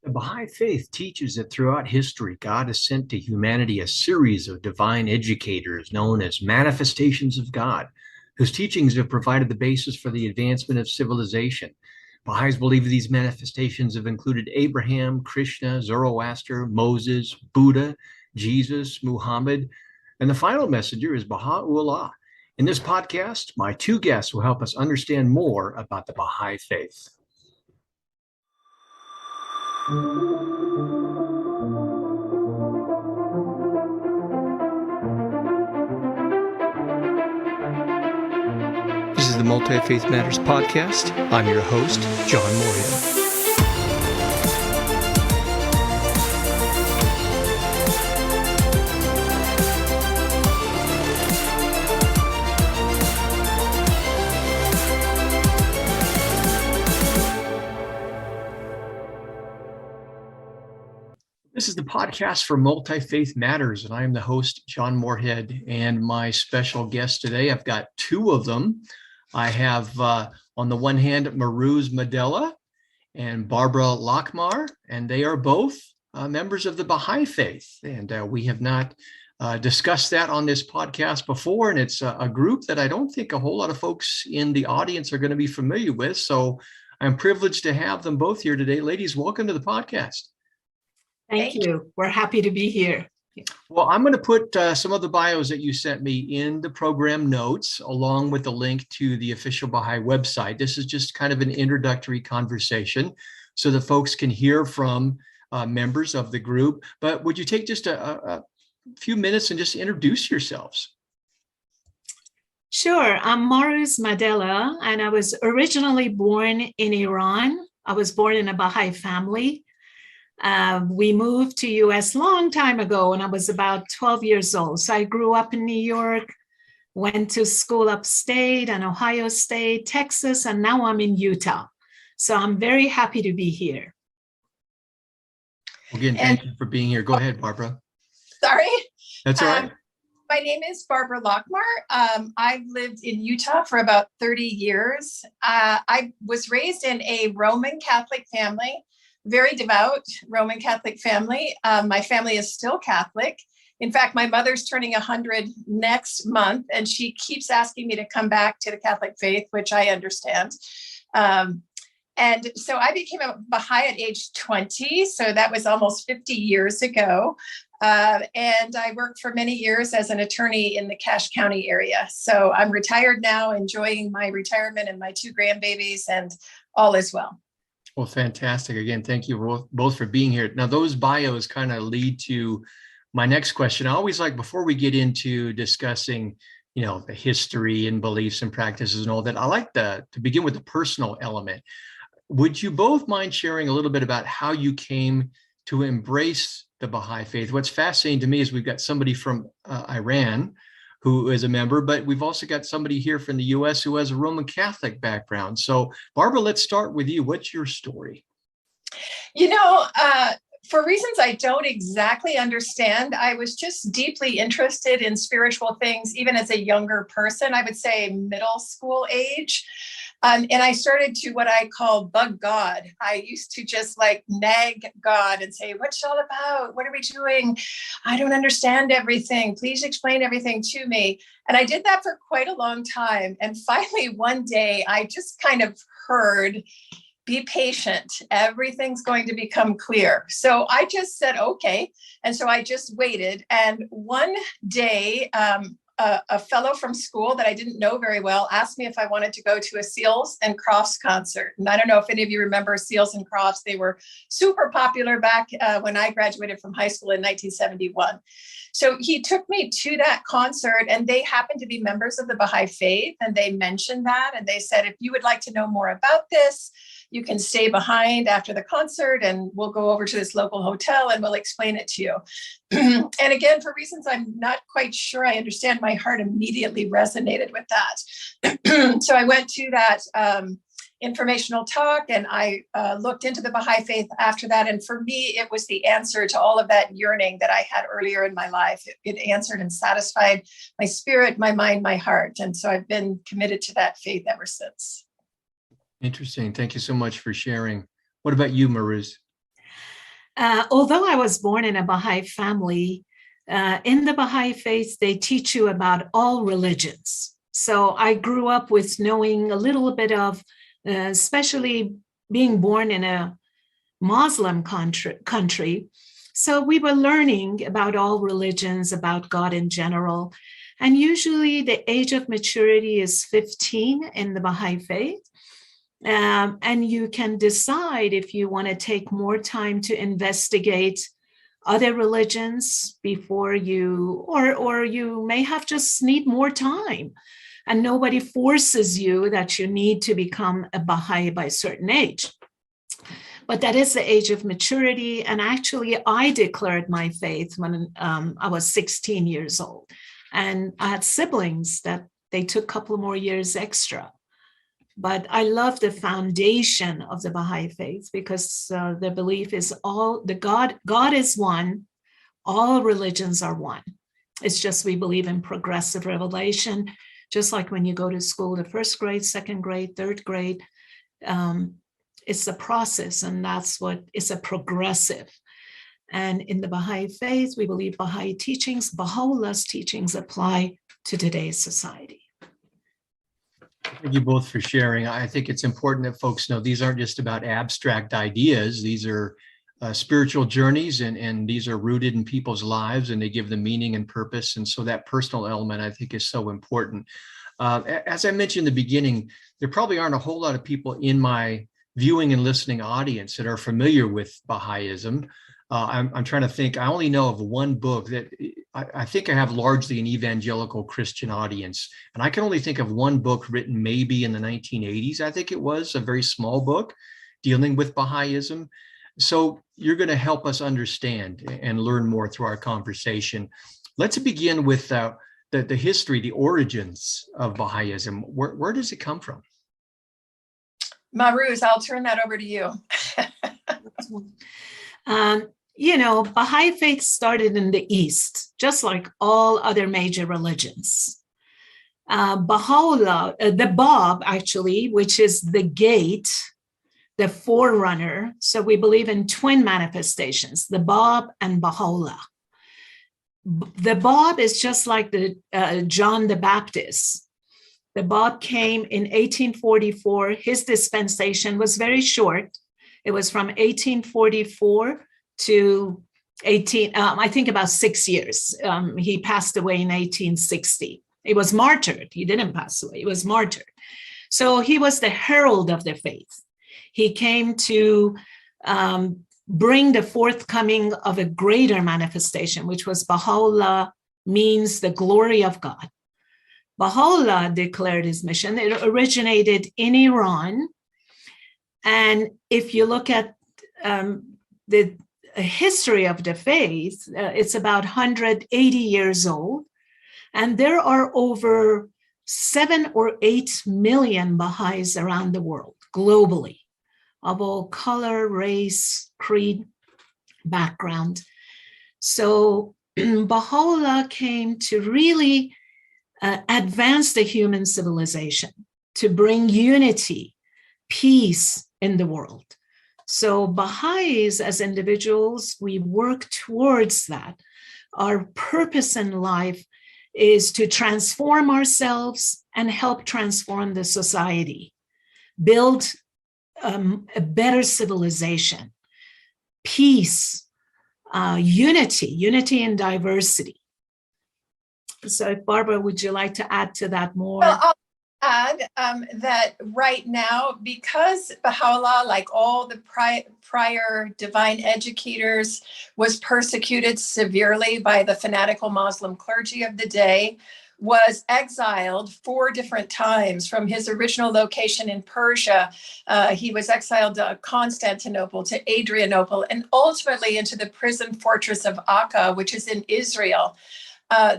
The Baha'i Faith teaches that throughout history, God has sent to humanity a series of divine educators known as manifestations of God, whose teachings have provided the basis for the advancement of civilization. Baha'is believe these manifestations have included Abraham, Krishna, Zoroaster, Moses, Buddha, Jesus, Muhammad, and the final messenger is Baha'u'lláh. In this podcast, my two guests will help us understand more about the Baha'i Faith. This is the Multi-Faith Matters podcast. I'm your host, John Moorhead. This is the podcast for Multi-Faith Matters, and I am the host, John Moorhead, and my special guest today, I've got two of them. I have, on the one hand, Mahrooz Maddela and Barbara Lachmar, and they are both members of the Bahá'í Faith, and we have not discussed that on this podcast before, and it's a group that I don't think a whole lot of folks in the audience are going to be familiar with, so I'm privileged to have them both here today. Ladies, welcome to the podcast. Thank you. We're happy to be here. Well, I'm going to put some of the bios that you sent me in the program notes, along with the link to the official Baha'i website. This is just kind of an introductory conversation so that folks can hear from members of the group. But would you take just a few minutes and just introduce yourselves? Sure. I'm Mahrooz Maddela, and I was originally born in Iran. I was born in a Baha'i family. We moved to US long time ago when I was about 12 years old. So I grew up in New York, went to school upstate and Ohio State, Texas, and now I'm in Utah. So I'm very happy to be here. Again, thank you for being here. Go ahead, Barbara. Sorry. That's all right. My name is Barbara Lachmar. I've lived in Utah for about 30 years. I was raised in a Roman Catholic family. Very devout Roman Catholic family. My family is still Catholic. In fact, my mother's turning 100 next month, and she keeps asking me to come back to the Catholic faith, which I understand. And so I became a Baha'i at age 20. So that was almost 50 years ago. And I worked for many years as an attorney in the Cache County area. So I'm retired now, enjoying my retirement and my two grandbabies, and all is well. Well, fantastic. Again, thank you both for being here. Now, those bios kind of lead to my next question. I always like, before we get into discussing, the history and beliefs and practices and all that, I like to begin with the personal element. Would you both mind sharing a little bit about how you came to embrace the Baha'i Faith? What's fascinating to me is we've got somebody from Iran who is a member, but we've also got somebody here from the US who has a Roman Catholic background. So Barbara, let's start with you. What's your story? For reasons I don't exactly understand, I was just deeply interested in spiritual things, even as a younger person, I would say middle school age. And I started to what I call bug God. I used to just nag God and say, what's it all about? What are we doing? I don't understand everything. Please explain everything to me. And I did that for quite a long time. And finally, one day, I just kind of heard, be patient. Everything's going to become clear. So I just said, okay. And so I just waited. And one day, a fellow from school that I didn't know very well asked me if I wanted to go to a Seals and Crofts concert. And I don't know if any of you remember Seals and Crofts. They were super popular back when I graduated from high school in 1971. So he took me to that concert, and they happened to be members of the Baha'i Faith. And they mentioned that, and they said, if you would like to know more about this, you can stay behind after the concert and we'll go over to this local hotel and we'll explain it to you. And again, for reasons I'm not quite sure I understand, my heart immediately resonated with that. So I went to that informational talk, and I looked into the Baha'i Faith after that. And for me, it was the answer to all of that yearning that I had earlier in my life. It answered and satisfied my spirit, my mind, my heart. And so I've been committed to that faith ever since. Interesting. Thank you so much for sharing. What about you, Mahrooz? Although I was born in a Baha'i family, in the Baha'i Faith, they teach you about all religions. So I grew up with knowing a little bit of, especially being born in a Muslim country. So we were learning about all religions, about God in general. And usually the age of maturity is 15 in the Baha'i Faith. And you can decide if you want to take more time to investigate other religions before you, or you may have just need more time. And nobody forces you that you need to become a Baha'i by a certain age. But that is the age of maturity. And actually, I declared my faith when I was 16 years old. And I had siblings that they took a couple more years extra. But I love the foundation of the Baha'i Faith because the belief is God is one, all religions are one. It's just we believe in progressive revelation, just like when you go to school, the first grade, second grade, third grade, it's a process, and that's what it's a progressive. And in the Baha'i Faith, we believe Baha'i teachings, Baha'u'llah's teachings apply to today's society. Thank you both for sharing. I think it's important that folks know these aren't just about abstract ideas. These are spiritual journeys, and these are rooted in people's lives, and they give them meaning and purpose. And so that personal element, I think, is so important. As I mentioned in the beginning, there probably aren't a whole lot of people in my viewing and listening audience that are familiar with Baha'ism. I'm trying to think. I only know of one book that I think I have largely an evangelical Christian audience. And I can only think of one book written maybe in the 1980s. I think it was a very small book dealing with Baha'ism. So you're going to help us understand and learn more through our conversation. Let's begin with the history, the origins of Baha'ism. Where does it come from? Mahrooz, I'll turn that over to you. Baha'i Faith started in the East, just like all other major religions. Baha'u'lláh, the Bab, actually, which is the gate, the forerunner. So we believe in twin manifestations, the Bab and Baha'u'lláh. The Bab is just like the John the Baptist. The Bab came in 1844. His dispensation was very short. It was from 1844 to I think about 6 years. He passed away in 1860. He was martyred. He didn't pass away. He was martyred. So he was the herald of the faith. He came to bring the forthcoming of a greater manifestation, which was Baha'u'lláh means the glory of God. Baha'u'lláh declared his mission. It originated in Iran. And if you look at the history of the faith, it's about 180 years old. And there are over 7 or 8 million Baha'is around the world, globally, of all color, race, creed, background. So Baha'u'lláh came to really advance the human civilization, to bring unity, peace in the world. So Baha'is as individuals, we work towards that. Our purpose in life is to transform ourselves and help transform the society, build a better civilization, peace, unity and diversity. So Barbara, would you like to add to that more? Well, I'll add that right now, because Baha'u'lláh, like all the prior divine educators, was persecuted severely by the fanatical Muslim clergy of the day, was exiled 4 different times from his original location in Persia. He was exiled to Constantinople, to Adrianople, and ultimately into the prison fortress of Akka, which is in Israel.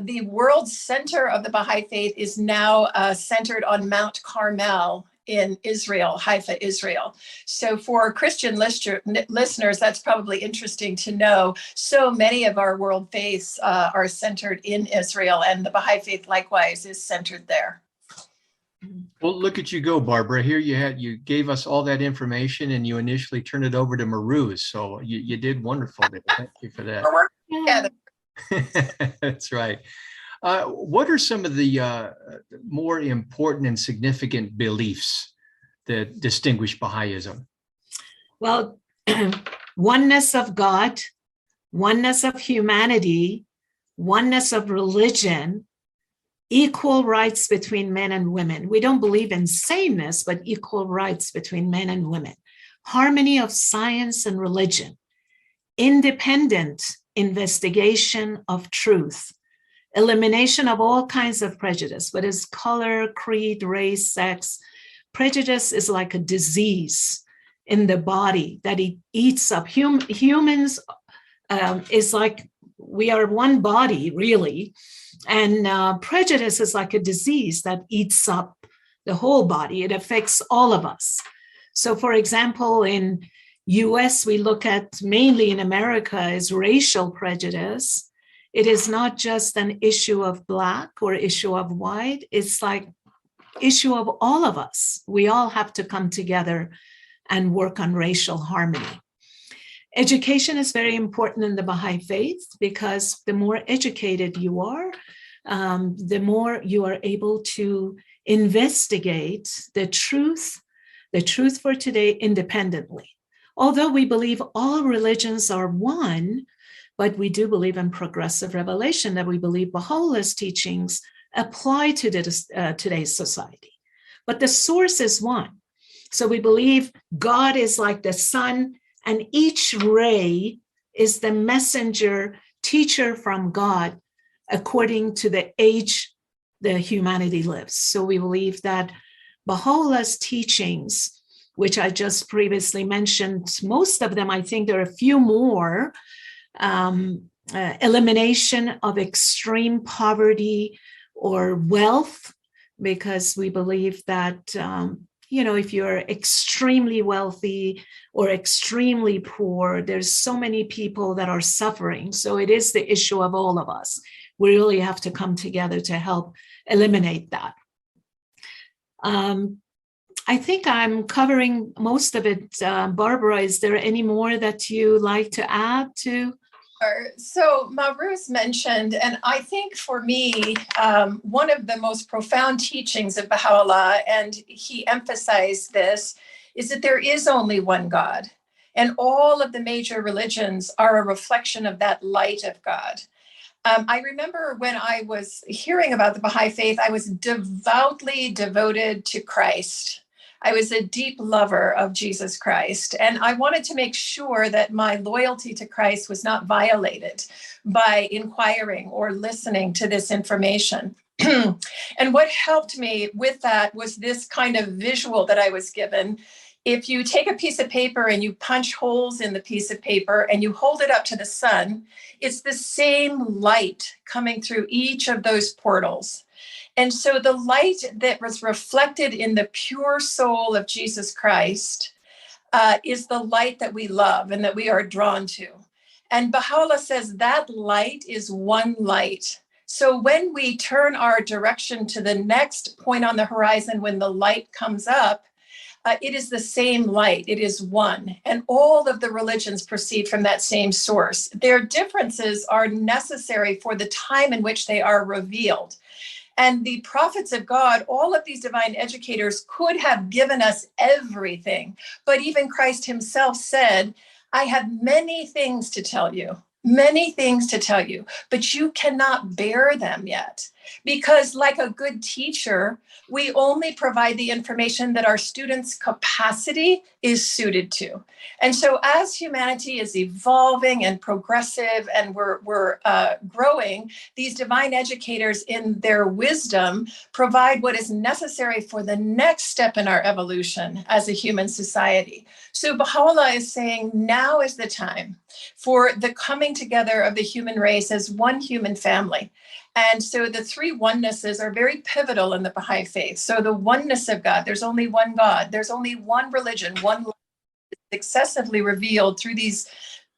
The world center of the Baha'i Faith is now centered on Mount Carmel in Israel, Haifa, Israel. So for Christian listeners, that's probably interesting to know. So many of our world faiths are centered in Israel, and the Baha'i Faith likewise is centered there. Well, look at you go, Barbara. Here you gave us all that information and you initially turned it over to Mahrooz. So you did wonderful there. Thank you for that. We're working together. That's right. What are some of the more important and significant beliefs that distinguish Baha'ism? Well, oneness of God, oneness of humanity, oneness of religion, equal rights between men and women. We don't believe in sameness, but equal rights between men and women. Harmony of science and religion, independent investigation of truth, elimination of all kinds of prejudice, whether it's color, creed, race, sex. Prejudice is like a disease in the body that it eats up. Humans is like, we are one body, really. And prejudice is like a disease that eats up the whole body. It affects all of us. So for example, in US, we look at mainly in America is racial prejudice. It is not just an issue of Black or issue of white. It's like issue of all of us. We all have to come together and work on racial harmony. Education is very important in the Baha'i Faith because the more educated you are, the more you are able to investigate the truth for today independently. Although we believe all religions are one, but we do believe in progressive revelation, that we believe Baha'u'llah's teachings apply to today's society. But the source is one. So we believe God is like the sun, and each ray is the messenger teacher from God according to the age that humanity lives. So we believe that Baha'u'llah's teachings, which I just previously mentioned, most of them, I think there are a few more, elimination of extreme poverty or wealth, because we believe that if you're extremely wealthy or extremely poor, there's so many people that are suffering. So it is the issue of all of us. We really have to come together to help eliminate that. I think I'm covering most of it. Barbara, is there any more that you like to add to? So Mahrooz mentioned, and I think for me, one of the most profound teachings of Baha'u'lláh, and he emphasized this, is that there is only one God. And all of the major religions are a reflection of that light of God. I remember when I was hearing about the Baha'i Faith, I was devoutly devoted to Christ. I was a deep lover of Jesus Christ, and I wanted to make sure that my loyalty to Christ was not violated by inquiring or listening to this information. And what helped me with that was this kind of visual that I was given. If you take a piece of paper and you punch holes in the piece of paper and you hold it up to the sun, it's the same light coming through each of those portals. And so the light that was reflected in the pure soul of Jesus Christ is the light that we love and that we are drawn to. And Baha'u'lláh says that light is one light. So when we turn our direction to the next point on the horizon, when the light comes up, it is the same light. It is one. And all of the religions proceed from that same source. Their differences are necessary for the time in which they are revealed. And the prophets of God, all of these divine educators could have given us everything. But even Christ himself said, I have many things to tell you, but you cannot bear them yet. Because like a good teacher, we only provide the information that our students' capacity is suited to. And so as humanity is evolving and progressive and we're growing, these divine educators in their wisdom provide what is necessary for the next step in our evolution as a human society. So Baha'u'lláh is saying now is the time for the coming together of the human race as one human family. And so the three onenesses are very pivotal in the Baha'i Faith. So the oneness of God, there's only one God, there's only one religion, one successively revealed through these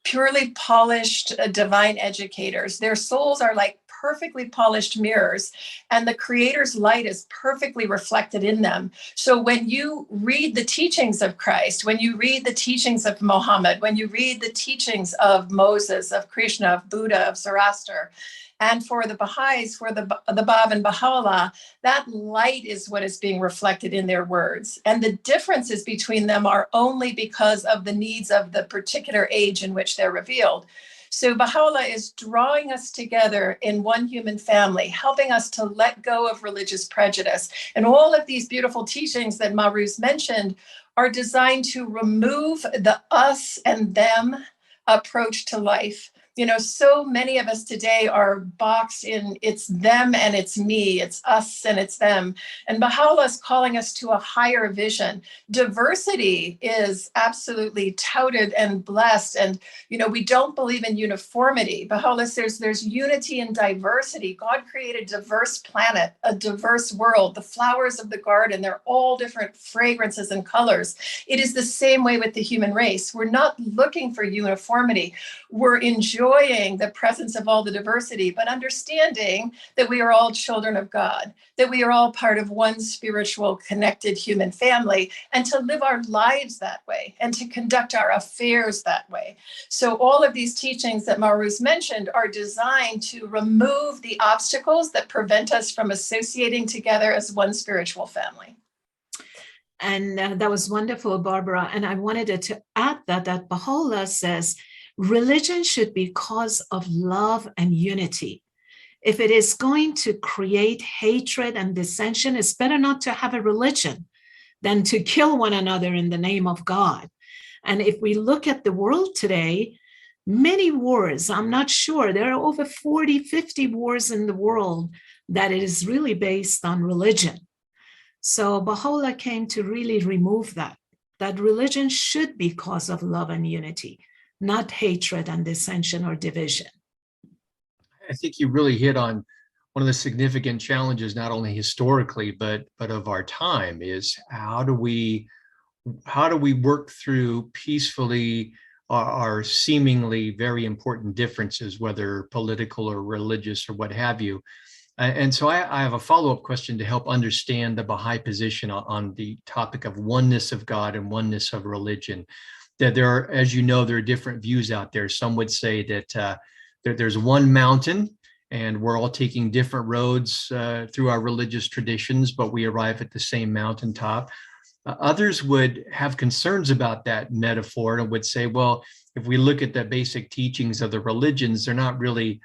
purely polished divine educators. Their souls are like perfectly polished mirrors, and the Creator's light is perfectly reflected in them. So when you read the teachings of Christ, when you read the teachings of Muhammad, when you read the teachings of Moses, of Krishna, of Buddha, of Zoroaster, and for the Baha'is, for the Bab and Baha'u'lláh, that light is what is being reflected in their words. And the differences between them are only because of the needs of the particular age in which they're revealed. So Baha'u'lláh is drawing us together in one human family, helping us to let go of religious prejudice. And all of these beautiful teachings that Mahrooz mentioned are designed to remove the us and them approach to life. You know, so many of us today are boxed in it's them and it's me, it's us and it's them. And Baha'u'lláh is calling us to a higher vision. Diversity is absolutely touted and blessed. And, you know, we don't believe in uniformity. Baha'u'lláh says there's unity and diversity. God created a diverse planet, a diverse world. The flowers of the garden, they're all different fragrances and colors. It is the same way with the human race. We're not looking for uniformity. We're enjoying the presence of all the diversity, but understanding that we are all children of God, that we are all part of one spiritual connected human family, and to live our lives that way and to conduct our affairs that way. So all of these teachings that Mahrooz mentioned are designed to remove the obstacles that prevent us from associating together as one spiritual family. And that was wonderful, Barbara. And I wanted to add that Baha'u'lláh says, religion should be cause of love and unity. If it is going to create hatred and dissension, it's better not to have a religion than to kill one another in the name of God. And if we look at the world today, many wars, I'm not sure, there are over 40, 50 wars in the world that it is really based on religion. So Baha'u'lláh came to really remove that religion should be cause of love and unity, not hatred and dissension or division. I think you really hit on one of the significant challenges, not only historically, but of our time, is how do we work through peacefully our seemingly very important differences, whether political or religious or what have you. And so I have a follow-up question to help understand the Baha'i position on the topic of oneness of God and oneness of religion. That there are, as you know, there are different views out there. Some would say that there's one mountain and we're all taking different roads through our religious traditions, but we arrive at the same mountaintop. Others would have concerns about that metaphor and would say, well, if we look at the basic teachings of the religions, they're not really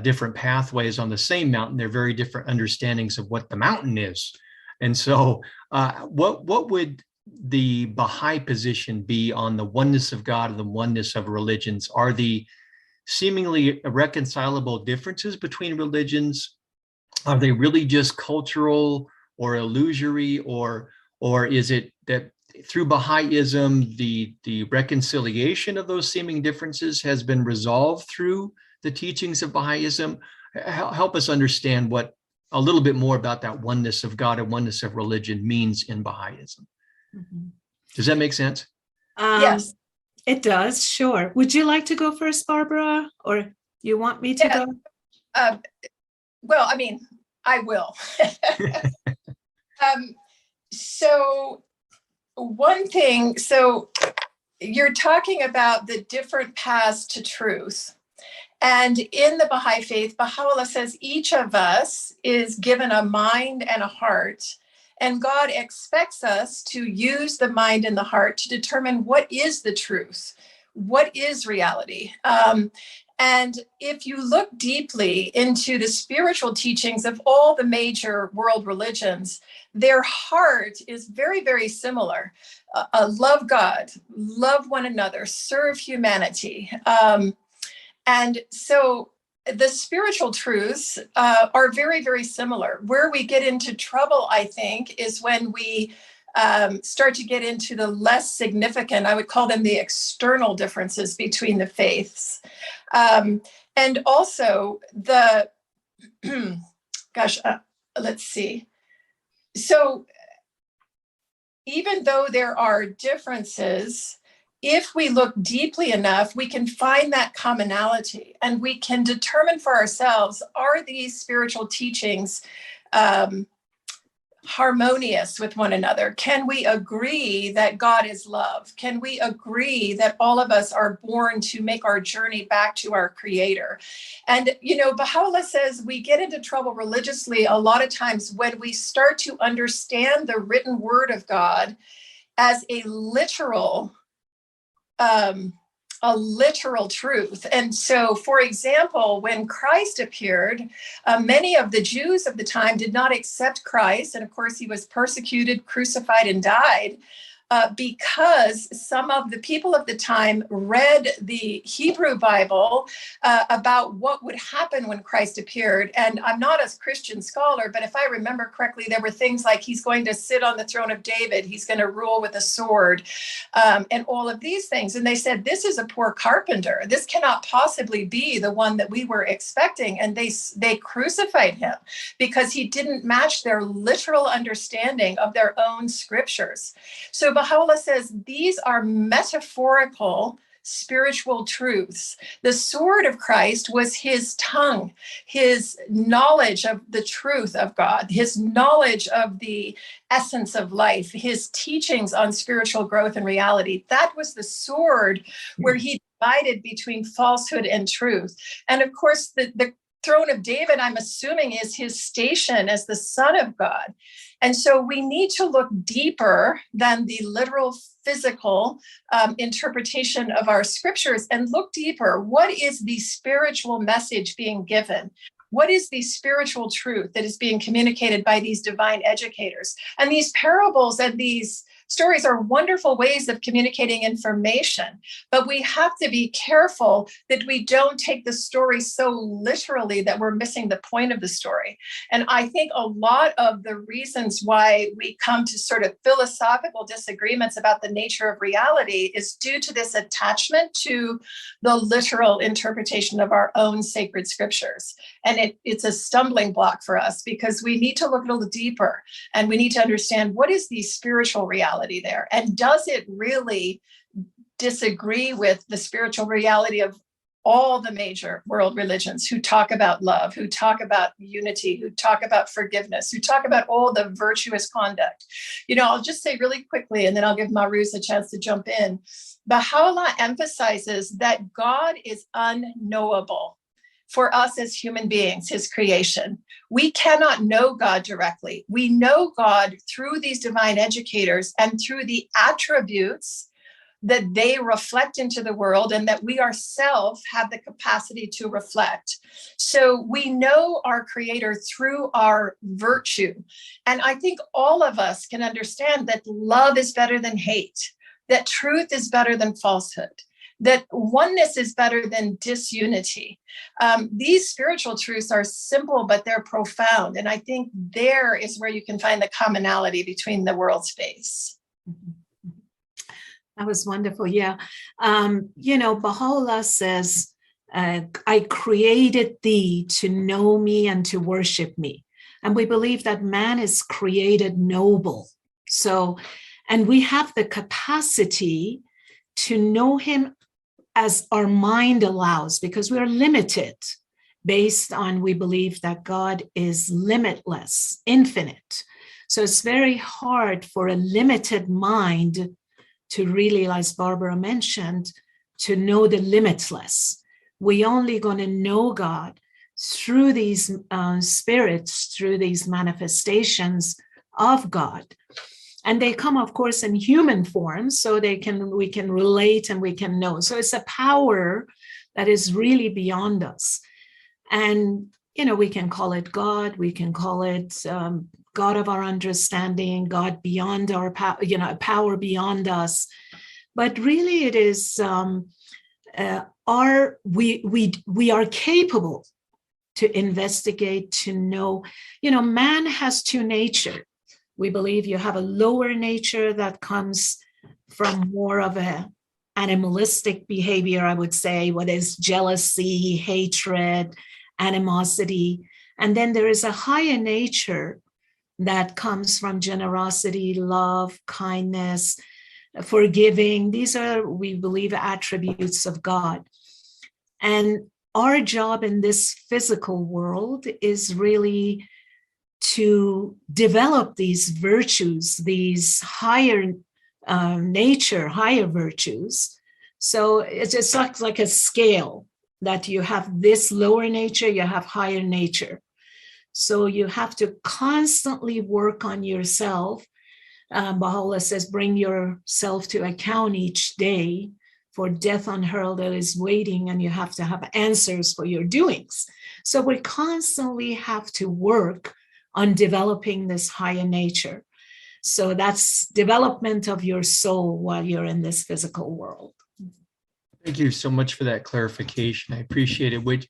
different pathways on the same mountain. They're very different understandings of what the mountain is. And so what would the Baha'i position be on the oneness of God and the oneness of religions? Are the seemingly irreconcilable differences between religions, are they really just cultural or illusory, or is it that through Baha'ism, the reconciliation of those seeming differences has been resolved through the teachings of Baha'ism? Help us understand a little bit more about that oneness of God and oneness of religion means in Baha'ism. Mm-hmm. Does that make sense? Yes. It does, sure. Would you like to go first, Barbara, or you want me to go? Well, I mean, I will. So one thing, so you're talking about the different paths to truth. And in the Baha'i Faith, Baha'u'lláh says each of us is given a mind and a heart, and God expects us to use the mind and the heart to determine what is the truth, what is reality. And if you look deeply into the spiritual teachings of all the major world religions, their heart is very, very similar. Love God, love one another, serve humanity. And so the spiritual truths are very, very similar. Where we get into trouble, I think, is when we start to get into the less significant, I would call them the external differences between the faiths. And also the, let's see. So even though there are differences if we look deeply enough, we can find that commonality, and we can determine for ourselves, are these spiritual teachings harmonious with one another? Can we agree that God is love? Can we agree that all of us are born to make our journey back to our Creator? And, Baha'u'lláh says we get into trouble religiously a lot of times when we start to understand the written word of God as a literal truth. And so, for example, when Christ appeared, many of the Jews of the time did not accept Christ. And of course, he was persecuted, crucified, and died. Because some of the people of the time read the Hebrew Bible about what would happen when Christ appeared. And I'm not a Christian scholar, but if I remember correctly, there were things like he's going to sit on the throne of David, he's going to rule with a sword, and all of these things. And they said, this is a poor carpenter. This cannot possibly be the one that we were expecting. And they crucified him because he didn't match their literal understanding of their own scriptures. So Baha'u'lláh says these are metaphorical spiritual truths. The sword of Christ was his tongue, his knowledge of the truth of God, his knowledge of the essence of life, his teachings on spiritual growth and reality. That was the sword where he divided between falsehood and truth. And of course, the throne of David, I'm assuming, is his station as the Son of God. And so we need to look deeper than the literal physical interpretation of our scriptures and look deeper. What is the spiritual message being given? What is the spiritual truth that is being communicated by these divine educators? And these parables and these stories are wonderful ways of communicating information, but we have to be careful that we don't take the story so literally that we're missing the point of the story. And I think a lot of the reasons why we come to sort of philosophical disagreements about the nature of reality is due to this attachment to the literal interpretation of our own sacred scriptures. And it's a stumbling block for us because we need to look a little deeper and we need to understand what is the spiritual reality there, and does it really disagree with the spiritual reality of all the major world religions who talk about love, who talk about unity, who talk about forgiveness, who talk about all the virtuous conduct? I'll just say really quickly, and then I'll give Mahrooz a chance to jump in. Baha'u'lláh emphasizes that God is unknowable for us as human beings, his creation. We cannot know God directly. We know God through these divine educators and through the attributes that they reflect into the world and that we ourselves have the capacity to reflect. So we know our Creator through our virtue. And I think all of us can understand that love is better than hate, that truth is better than falsehood, that oneness is better than disunity. These spiritual truths are simple, but they're profound. And I think there is where you can find the commonality between the world space. That was wonderful. Yeah. Baha'u'lláh says, I created thee to know me and to worship me. And we believe that man is created noble. So, and we have the capacity to know him as our mind allows, because we are limited based on, we believe that God is limitless, infinite. So it's very hard for a limited mind to really, as Barbara mentioned, to know the limitless. We only going to know God through these spirits, through these manifestations of God. And they come, of course, in human form, so we can relate and we can know. So it's a power that is really beyond us. And, we can call it God, we can call it God of our understanding, God beyond our power, a power beyond us. But really it is, we are capable to investigate, to know. Man has two natures. We believe you have a lower nature that comes from more of a animalistic behavior, I would say, what is jealousy, hatred, animosity. And then there is a higher nature that comes from generosity, love, kindness, forgiving. These are, we believe, attributes of God. And our job in this physical world is really to develop these virtues, these higher nature, higher virtues. So it's like a scale that you have this lower nature, you have higher nature. So you have to constantly work on yourself. Baha'u'lláh says, bring yourself to account each day, for death unhurled that is waiting, and you have to have answers for your doings. So we constantly have to work on developing this higher nature. So that's development of your soul while you're in this physical world. Thank you so much for that clarification. I appreciate it, which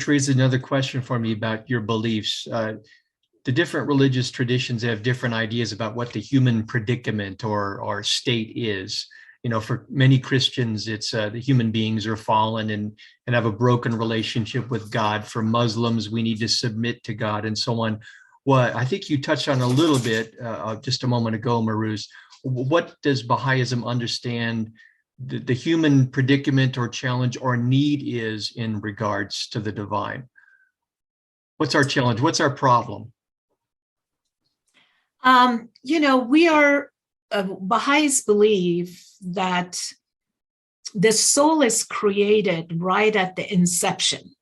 raises another question for me about your beliefs. The different religious traditions have different ideas about what the human predicament or state is. You know, for many Christians, it's the human beings are fallen and have a broken relationship with God. For Muslims, we need to submit to God and so on. Well, I think you touched on a little bit just a moment ago, Mahrooz. What does Baha'ism understand the human predicament or challenge or need is in regards to the divine? What's our challenge? What's our problem? We are, Baha'is believe that the soul is created right at the inception.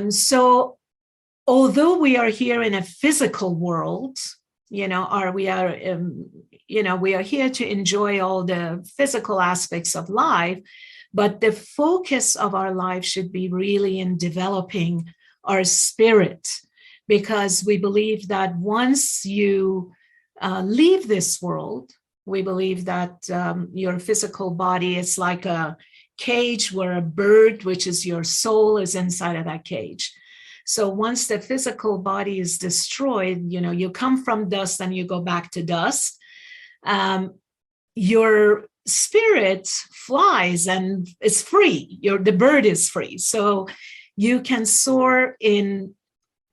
So although we are here in a physical world, we are here to enjoy all the physical aspects of life, but the focus of our life should be really in developing our spirit, because we believe that once you leave this world, we believe that your physical body is like a cage where a bird, which is your soul, is inside of that cage. So once the physical body is destroyed, you come from dust and you go back to dust. Your spirit flies and is free. The bird is free. So you can soar in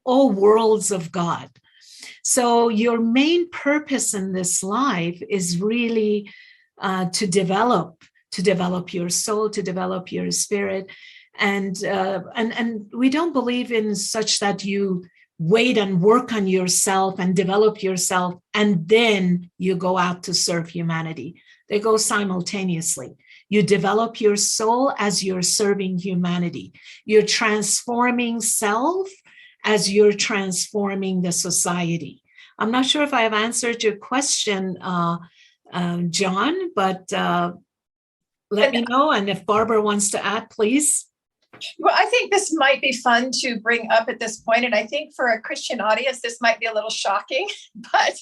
all worlds of God. So your main purpose in this life is really to develop your soul, to develop your spirit. And we don't believe in such that you wait and work on yourself and develop yourself, and then you go out to serve humanity. They go simultaneously. You develop your soul as you're serving humanity. You're transforming self as you're transforming the society. I'm not sure if I have answered your question, John, but let me know. And if Barbara wants to add, please. Well, I think this might be fun to bring up at this point, and I think for a Christian audience, this might be a little shocking. But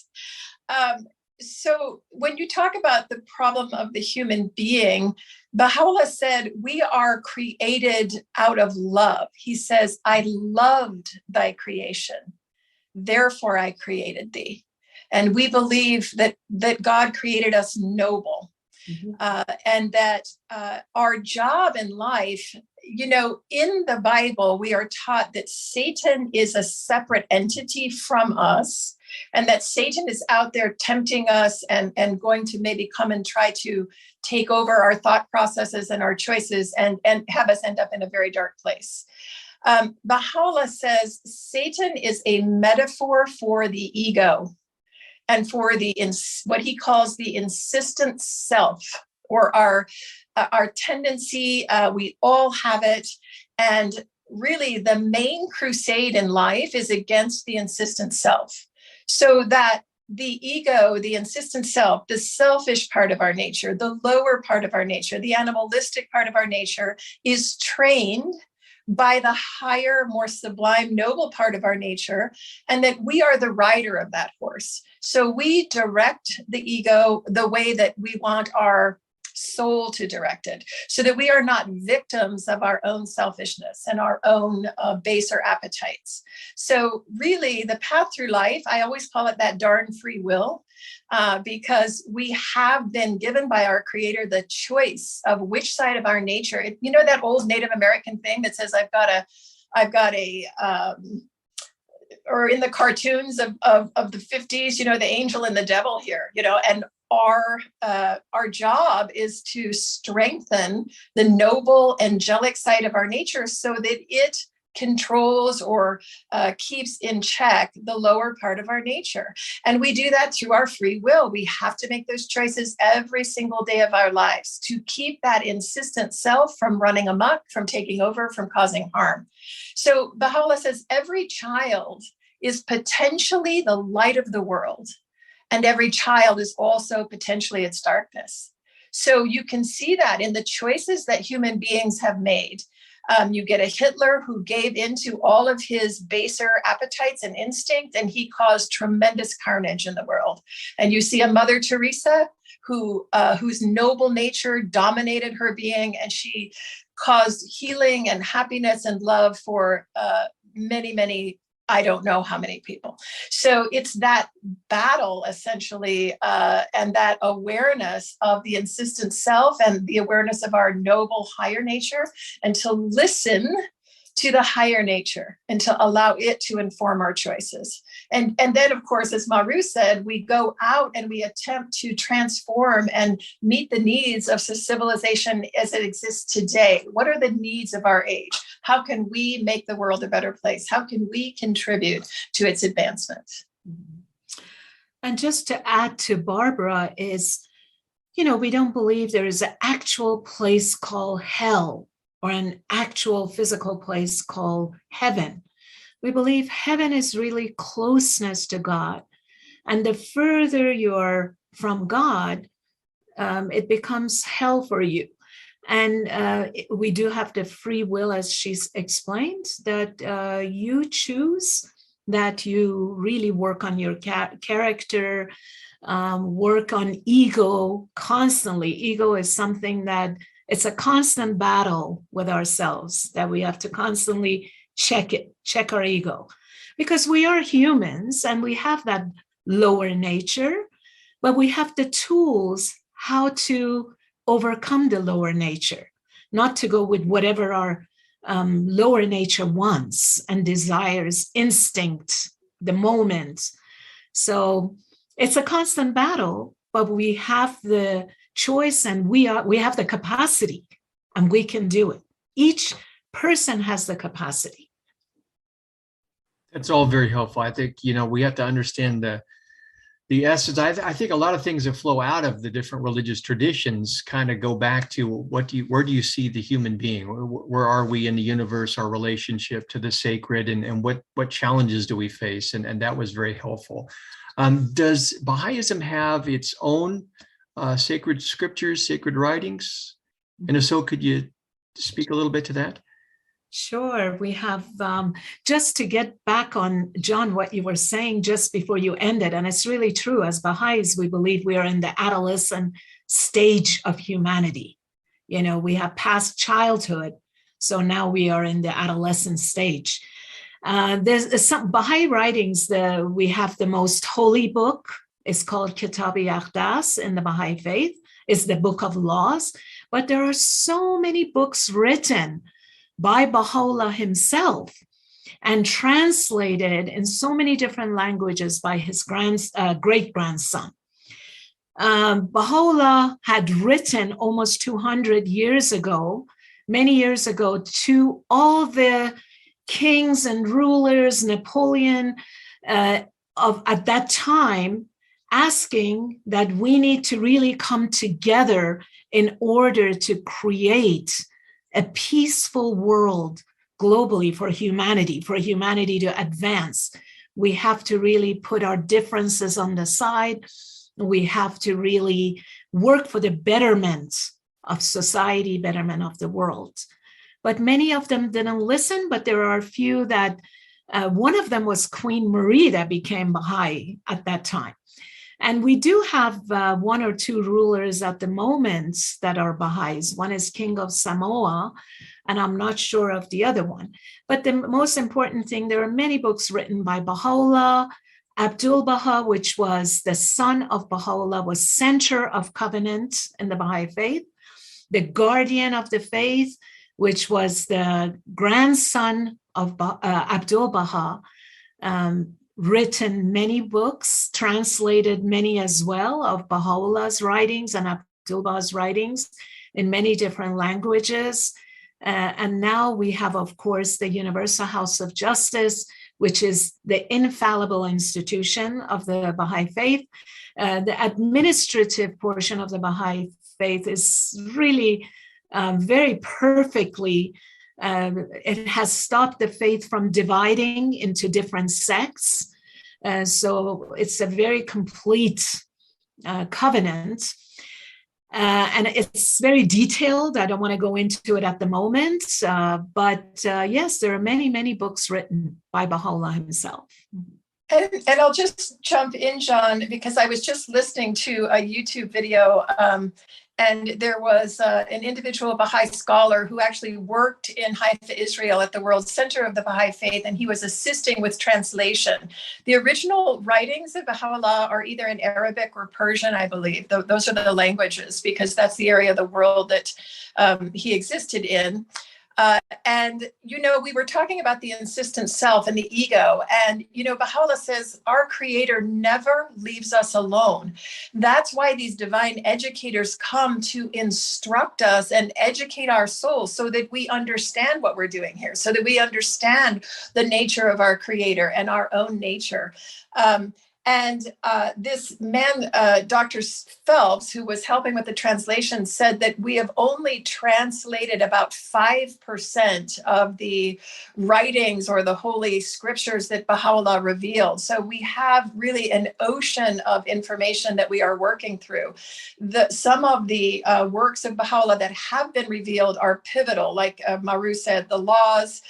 so when you talk about the problem of the human being, Baha'u'lláh said, we are created out of love. He says, I loved thy creation, therefore I created thee. And we believe that God created us noble. Mm-hmm. And that our job in life, in the Bible, we are taught that Satan is a separate entity from us, and that Satan is out there tempting us and going to maybe come and try to take over our thought processes and our choices and have us end up in a very dark place. Baha'u'lláh says Satan is a metaphor for the ego and for what he calls the insistent self, or our tendency. We all have it. And really the main crusade in life is against the insistent self. So that the ego, the insistent self, the selfish part of our nature, the lower part of our nature, the animalistic part of our nature is trained by the higher, more sublime, noble part of our nature, and that we are the rider of that horse. So we direct the ego the way that we want our soul to direct it, so that we are not victims of our own selfishness and our own baser appetites. So really the path through life, I always call it that darn free will, because we have been given by our Creator the choice of which side of our nature. That old Native American thing that says, I've got a or in the cartoons of the 50s, the angel and the devil here, and our job is to strengthen the noble angelic side of our nature so that it controls or keeps in check the lower part of our nature. And we do that through our free will. We have to make those choices every single day of our lives to keep that insistent self from running amok, from taking over, from causing harm. So Baha'u'lláh says every child is potentially the light of the world, and every child is also potentially its darkness. So you can see that in the choices that human beings have made. You get a Hitler who gave into all of his baser appetites and instinct, and he caused tremendous carnage in the world. And you see a Mother Teresa whose noble nature dominated her being, and she caused healing and happiness and love for many, many, I don't know how many people. So it's that battle essentially, and that awareness of the insistent self and the awareness of our noble higher nature, and to listen to the higher nature and to allow it to inform our choices. And then, of course, as Mahrooz said, we go out and we attempt to transform and meet the needs of civilization as it exists today. What are the needs of our age? How can we make the world a better place? How can we contribute to its advancement? And just to add to Barbara is, we don't believe there is an actual place called hell or an actual physical place called heaven. We believe heaven is really closeness to God. And the further you're from God, it becomes hell for you. And we do have the free will, as she's explained, that you choose, that you really work on your character, work on ego constantly. Ego is something that it's a constant battle with ourselves, that we have to constantly check our ego, because we are humans and we have that lower nature, but we have the tools how to overcome the lower nature, not to go with whatever our lower nature wants and desires, instinct, the moment. So it's a constant battle, but we have the choice, and we have the capacity, and we can do it. Each person has the capacity. That's all very helpful. I think, we have to understand the essence. I think a lot of things that flow out of the different religious traditions kind of go back to where do you see the human being? Where are we in the universe, our relationship to the sacred, and what challenges do we face? And that was very helpful. Does Baha'ism have its own sacred scriptures, sacred writings? And if so, could you speak a little bit to that? Sure. We have, just to get back on, John, what you were saying just before you ended, and it's really true. As Baha'is, we believe we are in the adolescent stage of humanity. We have passed childhood, so now we are in the adolescent stage. There's some Baha'i writings. We have the most holy book. It's called Kitab-i-Aqdas in the Bahá'í Faith. It's the book of laws. But there are so many books written by Baha'u'lláh himself and translated in so many different languages by his great-grandson. Baha'u'lláh had written almost 200 years ago, many years ago, to all the kings and rulers, Napoleon at that time, asking that we need to really come together in order to create a peaceful world globally for humanity to advance. We have to really put our differences on the side. We have to really work for the betterment of society, betterment of the world. But many of them didn't listen, but there are a few that, one of them was Queen Marie that became Baha'i at that time. And we do have one or two rulers at the moment that are Baha'is. One is King of Samoa, and I'm not sure of the other one. But the most important thing, there are many books written by Baha'u'lláh. Abdul-Baha, which was the son of Baha'u'lláh, was center of covenant in the Bahá'í Faith. The guardian of the faith, which was the grandson of Abdul-Baha, written many books, translated many as well of Baha'u'llah's writings and Abdul-Baha's writings in many different languages. And now we have, of course, the Universal House of Justice, which is the infallible institution of the Baha'i Faith. The administrative portion of the Baha'i Faith is really very perfectly, it has stopped the faith from dividing into different sects. So it's a very complete covenant. And it's very detailed. I don't want to go into it at the moment. But yes, there are many, many books written by Baha'u'llah himself. And I'll just jump in, John, because I was just listening to a YouTube video, and there was an individual Baha'i scholar who actually worked in Haifa, Israel at the World Center of the Baha'i Faith, and he was assisting with translation. The original writings of Baha'u'llah are either in Arabic or Persian, I believe. Those are the languages, because that's the area of the world that he existed in. And, we were talking about the insistent self and the ego. And, Baha'u'llah says our creator never leaves us alone. That's why these divine educators come to instruct us and educate our souls so that we understand what we're doing here, so that we understand the nature of our creator and our own nature. And this man, Dr. Phelps, who was helping with the translation, said that we have only translated about 5% of the writings or the holy scriptures that Baha'u'llah revealed. So we have really an ocean of information that we are working through. Some of the works of Baha'u'llah that have been revealed are pivotal, like Mahrooz said, the laws.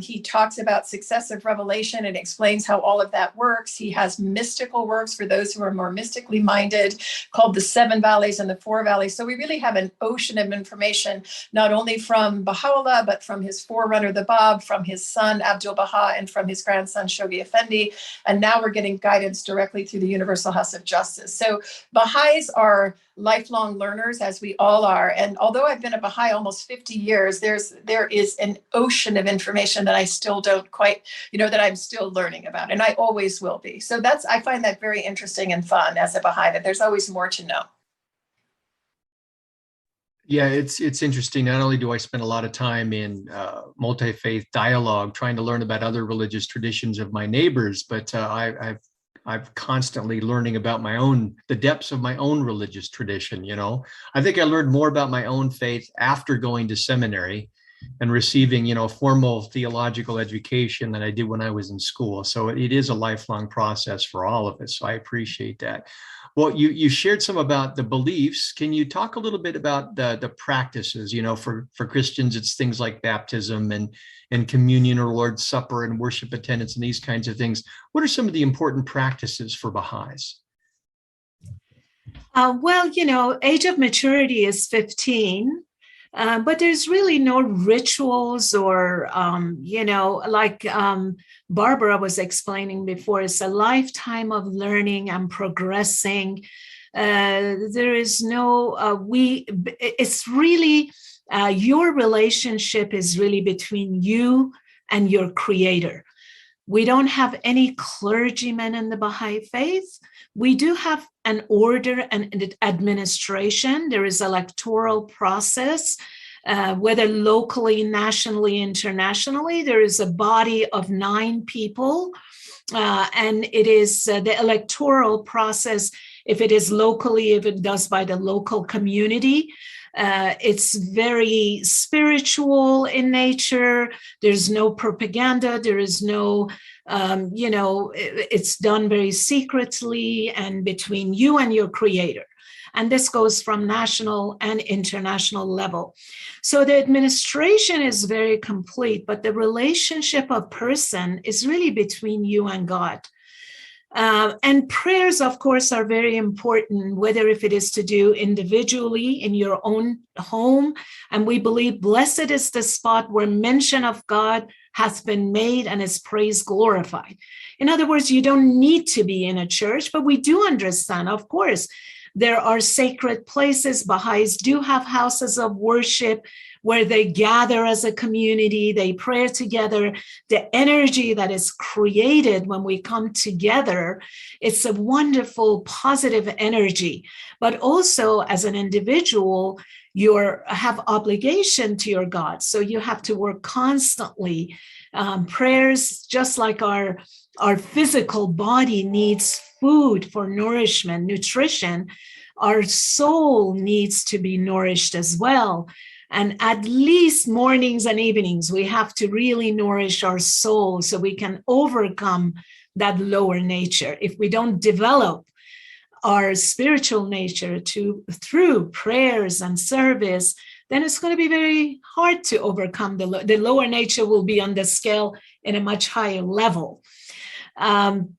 He talks about successive revelation and explains how all of that works. He has mystical works for those who are more mystically minded, called the 7 Valleys and the 4 Valleys. So we really have an ocean of information, not only from Baha'u'llah, but from his forerunner, the Bab, from his son, Abdul-Baha, and from his grandson, Shoghi Effendi. And now we're getting guidance directly through the Universal House of Justice. So Baha'is are lifelong learners, as we all are. And although I've been a Baha'i almost 50 years, there is an ocean of information that I still don't quite, that I'm still learning about. And I always will be. So I find that very interesting and fun as a Baha'i, that there's always more to know. Yeah, it's interesting. Not only do I spend a lot of time in multi-faith dialogue, trying to learn about other religious traditions of my neighbors, but I'm constantly learning about the depths of my own religious tradition. I think I learned more about my own faith after going to seminary and receiving, formal theological education than I did when I was in school. So it is a lifelong process for all of us. So I appreciate that. Well, you shared some about the beliefs. Can you talk a little bit about the practices? For Christians, it's things like baptism and communion or Lord's Supper and worship attendance and these kinds of things. What are some of the important practices for Baha'is? Well, age of maturity is 15. But there's really no rituals or, like Barbara was explaining before, it's a lifetime of learning and progressing. There is no, it's really, your relationship is really between you and your creator. We don't have any clergymen in the Baha'i Faith. We do have an order and administration. There is an electoral process, whether locally, nationally, internationally. There is a body of 9 people, and it is the electoral process. If it is locally, if it does by the local community, it's very spiritual in nature. There's no propaganda. There is no, it's done very secretly and between you and your creator. And this goes from national and international level. So the administration is very complete, but the relationship of person is really between you and God. And prayers, of course, are very important, whether if it is to do individually in your own home. And we believe blessed is the spot where mention of God hath been made and his praise glorified. In other words, you don't need to be in a church, but we do understand, of course, There are sacred places. Baha'is do have houses of worship where they gather as a community, they pray together. The energy that is created when we come together, it's a wonderful, positive energy. But also as an individual, you have obligation to your God. So you have to work constantly. Prayers, just like our physical body needs food for nourishment, nutrition, our soul needs to be nourished as well. And at least mornings and evenings, we have to really nourish our soul so we can overcome that lower nature. If we don't develop our spiritual nature through prayers and service, then it's going to be very hard to overcome the lower nature. Will be on the scale in a much higher level. I'm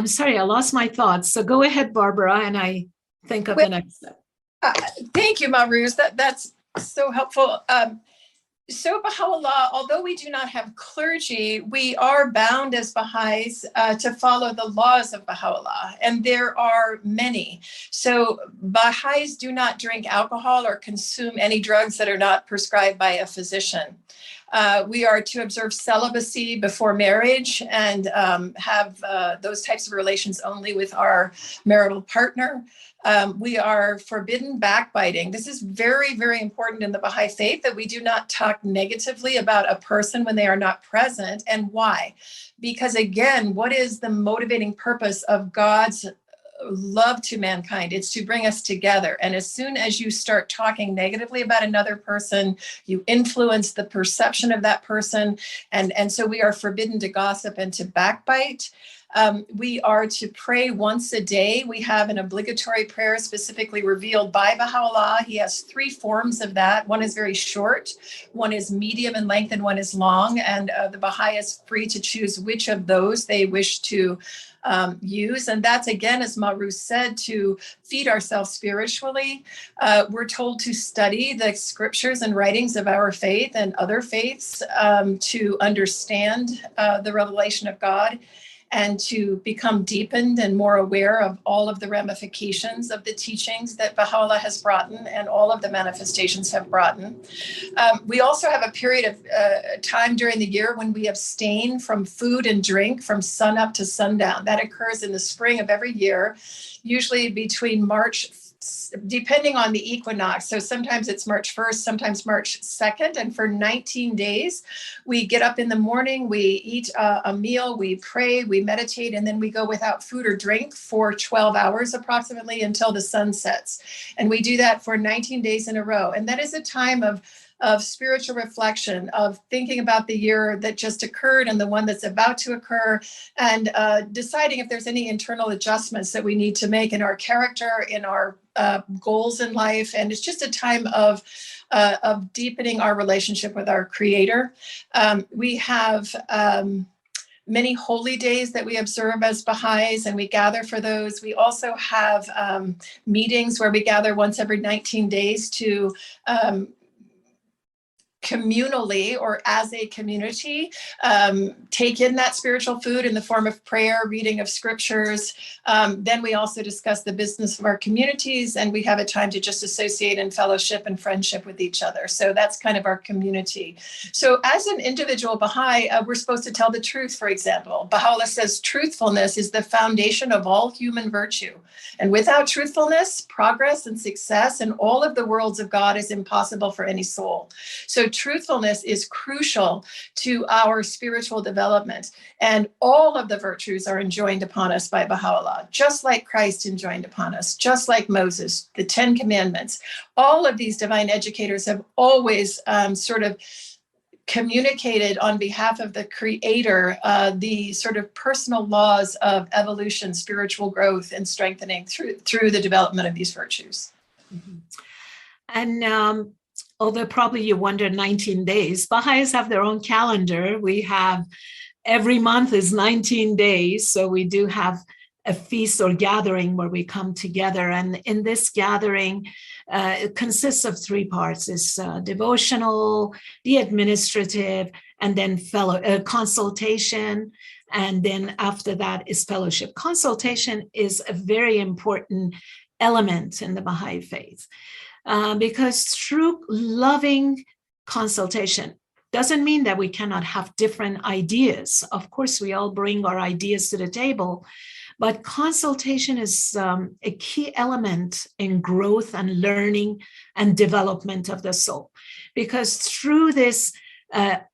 sorry, I lost my thoughts. So go ahead, Barbara, and I think of the next step. Thank you, Mahrooz. That's so helpful. So Baha'u'lláh, although we do not have clergy, we are bound as Baha'is to follow the laws of Baha'u'lláh, and there are many. So Baha'is do not drink alcohol or consume any drugs that are not prescribed by a physician. We are to observe celibacy before marriage and have those types of relations only with our marital partner. We are forbidden backbiting. This is very, very important in the Bahá'í Faith, that we do not talk negatively about a person when they are not present. And why? Because again, what is the motivating purpose of God's love to mankind? It's to bring us together. And as soon as you start talking negatively about another person, you influence the perception of that person. And so we are forbidden to gossip and to backbite. We are to pray once a day. We have an obligatory prayer specifically revealed by Baha'u'lláh. He has 3 forms of that. One is very short, one is medium in length, and one is long. And the Baha'i is free to choose which of those they wish to use. And that's, again, as Mahrooz said, to feed ourselves spiritually. We're told to study the scriptures and writings of our faith and other faiths to understand the revelation of God, and to become deepened and more aware of all of the ramifications of the teachings that Baha'u'lláh has brought in and all of the manifestations have brought in. We also have a period of time during the year when we abstain from food and drink from sun up to sundown. That occurs in the spring of every year, usually between March, depending on the equinox. So sometimes it's March 1st, sometimes March 2nd. And for 19 days, we get up in the morning, we eat a meal, we pray, we meditate, and then we go without food or drink for 12 hours approximately until the sun sets. And we do that for 19 days in a row. And that is a time of spiritual reflection, of thinking about the year that just occurred and the one that's about to occur, and deciding if there's any internal adjustments that we need to make in our character, in our goals in life. And it's just a time of deepening our relationship with our Creator. We have many holy days that we observe as Baha'is, and we gather for those. We also have meetings where we gather once every 19 days to communally, or as a community, take in that spiritual food in the form of prayer, reading of scriptures. Then we also discuss the business of our communities, and we have a time to just associate in fellowship and friendship with each other. So that's kind of our community. So as an individual Baha'i, we're supposed to tell the truth, for example. Baha'u'lláh says truthfulness is the foundation of all human virtue. And without truthfulness, progress and success in all of the worlds of God is impossible for any soul. So truthfulness is crucial to our spiritual development. And all of the virtues are enjoined upon us by Baha'u'lláh, just like Christ enjoined upon us, just like Moses, the 10 Commandments. All of these divine educators have always sort of communicated on behalf of the Creator, the sort of personal laws of evolution, spiritual growth, and strengthening through the development of these virtues. Mm-hmm. And although probably you wonder 19 days, Baha'is have their own calendar. We have every month is 19 days. So we do have a feast or gathering where we come together. And in this gathering, it consists of 3 parts. It's devotional, the administrative, and then consultation. And then after that is fellowship. Consultation is a very important element in the Baha'i faith, because through loving consultation doesn't mean that we cannot have different ideas. Of course, we all bring our ideas to the table, but consultation is a key element in growth and learning and development of the soul, because through this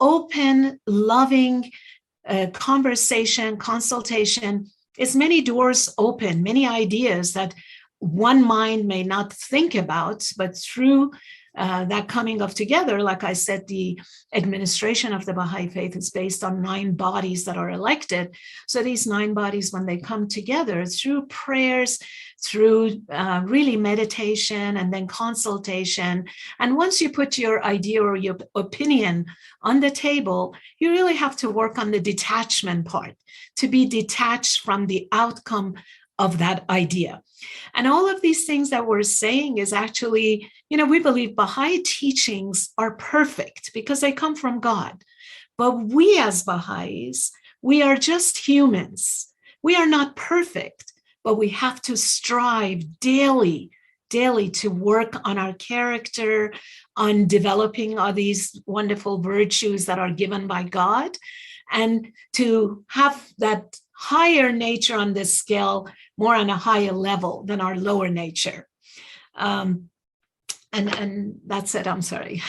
open, loving conversation, consultation, is many doors open, many ideas that one mind may not think about, but through that coming of together, like I said, the administration of the Baha'i Faith is based on 9 bodies that are elected. So these 9 bodies, when they come together through prayers, through really meditation and then consultation, and once you put your idea or your opinion on the table, you really have to work on the detachment part, to be detached from the outcome of that idea. And all of these things that we're saying is actually, we believe Baha'i teachings are perfect because they come from God. But we as Baha'is, we are just humans. We are not perfect, but we have to strive daily to work on our character, on developing all these wonderful virtues that are given by God, and to have that higher nature on this scale more on a higher level than our lower nature. And that's it. I'm sorry.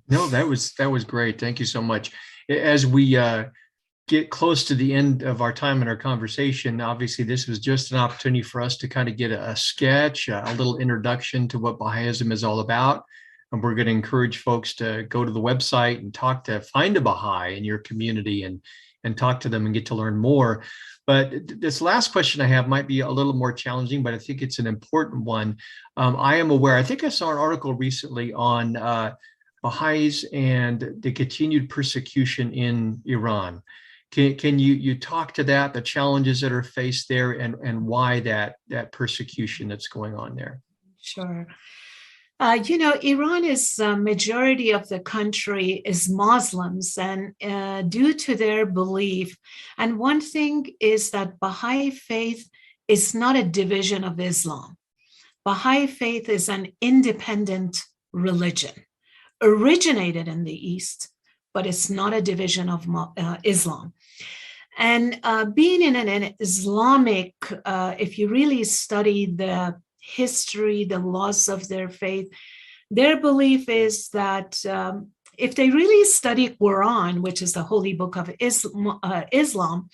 No, that was great. Thank you so much. As we get close to the end of our time in our conversation, obviously this was just an opportunity for us to kind of get a sketch, a little introduction to what Baha'ism is all about. And we're going to encourage folks to go to the website and find a Baha'i in your community and talk to them and get to learn more. But this last question I have might be a little more challenging, but I think it's an important one. I am aware, I think I saw an article recently on Baha'is and the continued persecution in Iran. Can you talk to that, the challenges that are faced there, and why that persecution that's going on there? Sure. Iran is majority of the country is Muslims, and due to their belief, and one thing is that Baha'i Faith is not a division of Islam. Baha'i Faith is an independent religion, originated in the East, but it's not a division of Islam. And being in an Islamic, if you really study the history, the laws of their faith, their belief is that if they really study Quran, which is the holy book of Islam,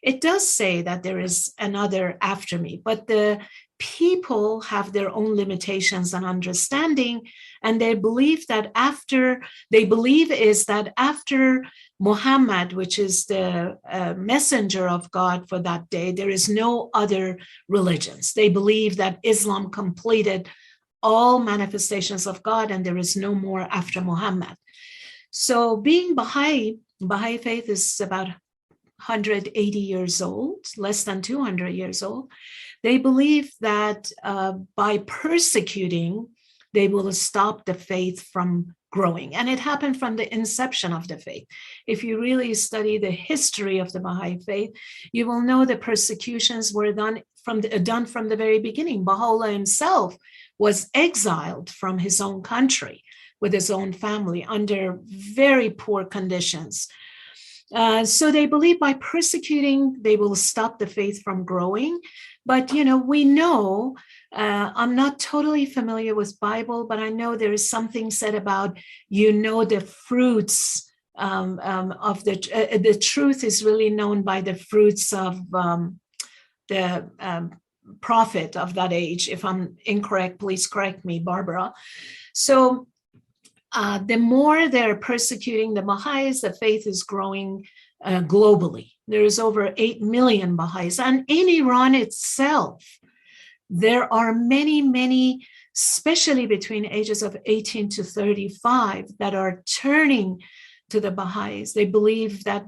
it does say that there is another after me, but the people have their own limitations and understanding, and they believe is that after Muḥammad, which is the messenger of God for that day, there is no other religions. They believe that Islam completed all manifestations of God and there is no more after Muhammad. So being Baha'i Faith is about 180 years old, less than 200 years old. They believe that by persecuting, they will stop the faith from growing. And it happened from the inception of the faith. If you really study the history of the Baha'i Faith, you will know the persecutions were done from the very beginning. Baha'u'lláh himself was exiled from his own country with his own family under very poor conditions. So they believe by persecuting, they will stop the faith from growing. But, we know, I'm not totally familiar with Bible, but I know there is something said about, the fruits of the truth is really known by the fruits of the prophet of that age. If I'm incorrect, please correct me, Barbara. So the more they're persecuting the Baha'is, the faith is growing globally. There's over 8 million Baha'is. And in Iran itself, there are many, especially between ages of 18 to 35, that are turning to the Baha'is. They believe that,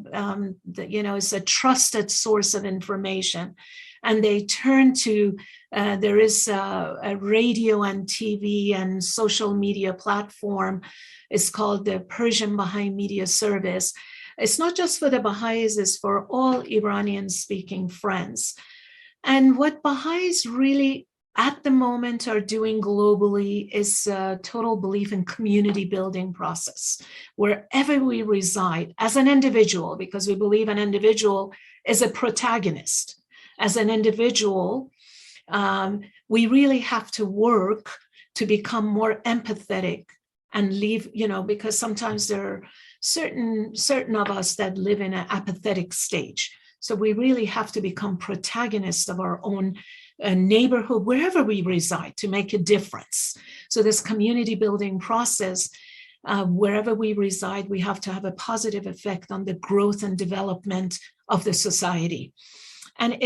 it's a trusted source of information. And they turn to, there is a radio and TV and social media platform. It's called the Persian Baha'i Media Service. It's not just for the Baha'is, it's for all Iranian-speaking friends. And what Baha'is really at the moment are doing globally is a total belief in community building process, wherever we reside as an individual, because we believe an individual is a protagonist. As an individual, we really have to work to become more empathetic and leave, because sometimes there are certain of us that live in an apathetic stage. So we really have to become protagonists of our own neighborhood, wherever we reside, to make a difference. So this community building process, wherever we reside, we have to have a positive effect on the growth and development of the society. And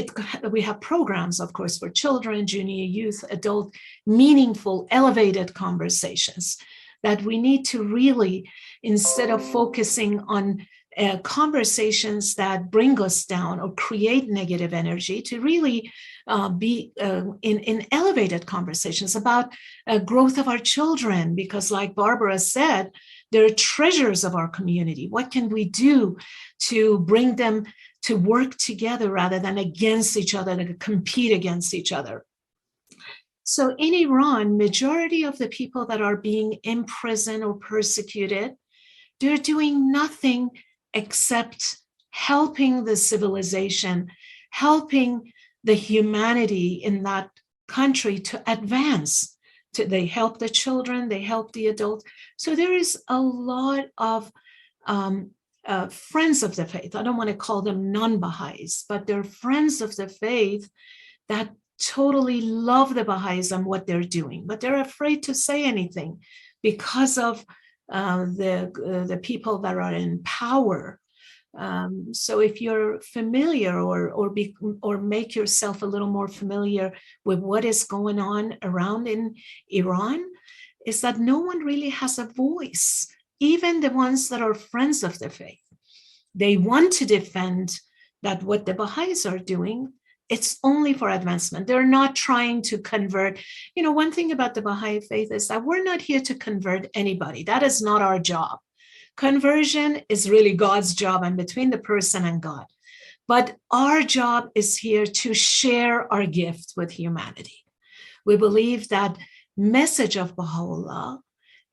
we have programs, of course, for children, junior youth, adult, meaningful, elevated conversations that we need to really, instead of focusing on conversations that bring us down or create negative energy, to really be in elevated conversations about growth of our children, because like Barbara said, they're treasures of our community. What can we do to bring them to work together rather than against each other, to compete against each other? So in Iran, majority of the people that are being imprisoned or persecuted, they're doing nothing except helping the civilization, helping the humanity in that country to advance. They help the children, they help the adults. So there is a lot of friends of the faith. I don't want to call them non-Baha'is, but they're friends of the faith that totally love the Baha'is and what they're doing, but they're afraid to say anything because of the people that are in power. So if you're familiar or make yourself a little more familiar with what is going on around in Iran, is that no one really has a voice, even the ones that are friends of the faith. They want to defend that what the Baha'is are doing, it's only for advancement. They're not trying to convert. One thing about the Baha'i Faith is that we're not here to convert anybody. That is not our job. Conversion is really God's job and between the person and God. But our job is here to share our gift with humanity. We believe that message of Baha'u'lláh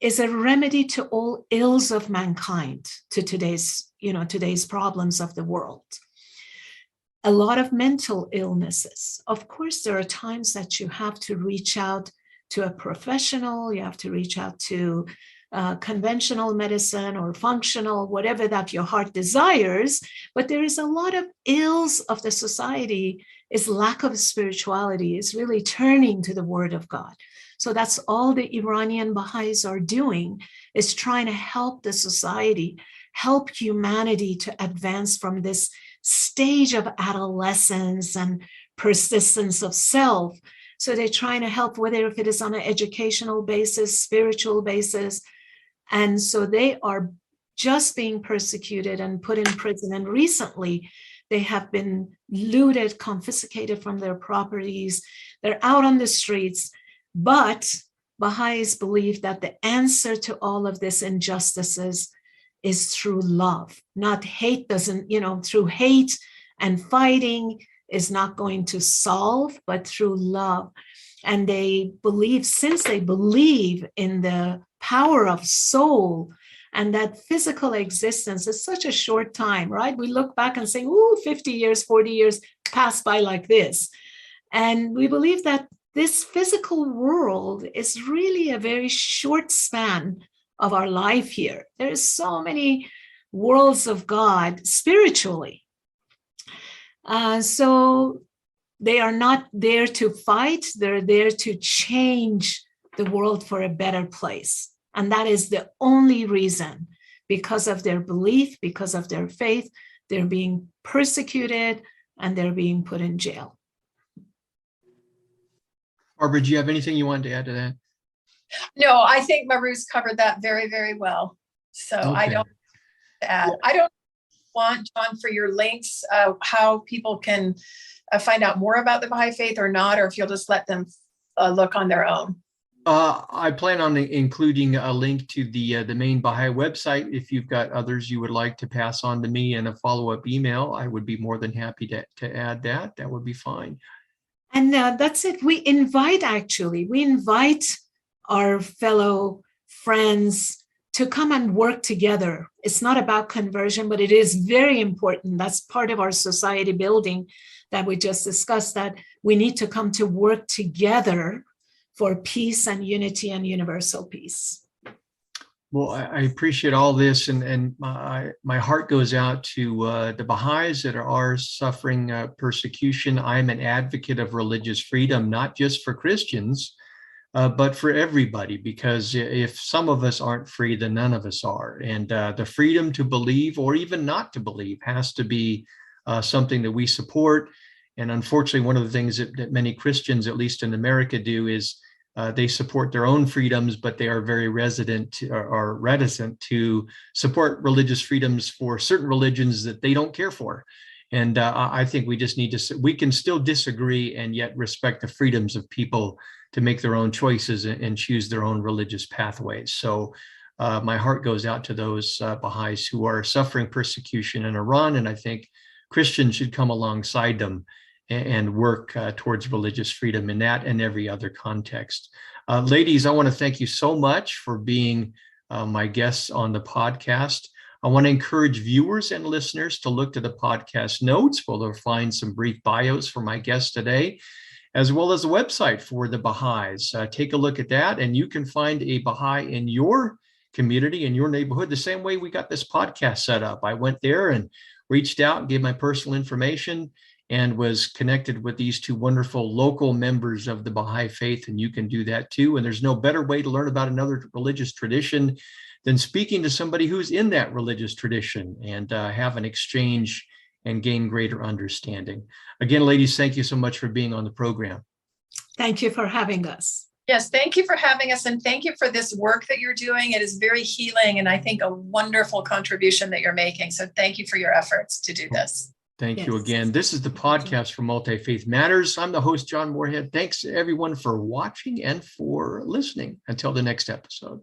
is a remedy to all ills of mankind, to today's problems of the world. A lot of mental illnesses. Of course, there are times that you have to reach out to a professional, you have to reach out to conventional medicine or functional, whatever that your heart desires. But there is a lot of ills of the society is lack of spirituality, is really turning to the word of God. So that's all the Iranian Baha'is are doing, is trying to help the society, help humanity to advance from this stage of adolescence and persistence of self. So they're trying to help, whether if it is on an educational basis, spiritual basis. And so they are just being persecuted and put in prison. And recently they have been looted, confiscated from their properties. They're out on the streets. But Baha'is believe that the answer to all of this injustices is through love, not hate. Through hate and fighting is not going to solve, but through love. And they believe, since they believe in the power of soul and that physical existence is such a short time, right? We look back and say, 50 years, 40 years passed by like this. And we believe that this physical world is really a very short span of our life here. There's so many worlds of God spiritually. So they are not there to fight. They're there to change the world for a better place. And that is the only reason, because of their belief, because of their faith, they're being persecuted and they're being put in jail. Barbara, do you have anything you wanted to add to that? No, I think Mahrooz covered that very, very well. So okay. I don't add. Yeah. I don't want, John, for your links, how people can find out more about the Baha'i Faith or not, or if you'll just let them look on their own. I plan on including a link to the main Baha'i website. If you've got others you would like to pass on to me in a follow-up email, I would be more than happy to add that. That would be fine. And that's it. We invite our fellow friends to come and work together. It's not about conversion, but it is very important. That's part of our society building that we just discussed, that we need to come to work together for peace and unity and universal peace. Well, I appreciate all this, and my heart goes out to the Baha'is that are suffering persecution. I'm an advocate of religious freedom, not just for Christians, but for everybody, because if some of us aren't free, then none of us are. And the freedom to believe or even not to believe has to be something that we support. And unfortunately, one of the things that many Christians, at least in America, do is they support their own freedoms, but they are very reticent to support religious freedoms for certain religions that they don't care for. And I think we just need to, we can still disagree and yet respect the freedoms of people to make their own choices and choose their own religious pathways. So my heart goes out to those Baha'is who are suffering persecution in Iran. And I think Christians should come alongside them and work towards religious freedom in that and every other context. Ladies, I want to thank you so much for being my guests on the podcast. I want to encourage viewers and listeners to look to the podcast notes, where they'll find some brief bios for my guests today, as well as a website for the Baha'is. Take a look at that, and you can find a Baha'i in your community, in your neighborhood, the same way we got this podcast set up. I went there and reached out and gave my personal information and was connected with these two wonderful local members of the Baha'i Faith, and you can do that too. And there's no better way to learn about another religious tradition than speaking to somebody who's in that religious tradition and have an exchange and gain greater understanding. Again, ladies, thank you so much for being on the program. Thank you for having us. Yes, thank you for having us, and thank you for this work that you're doing. It is very healing, and I think a wonderful contribution that you're making. So thank you for your efforts to do this. Thank you again. This is the podcast for Multi-Faith Matters. I'm the host, John Moorhead. Thanks everyone for watching and for listening. Until the next episode.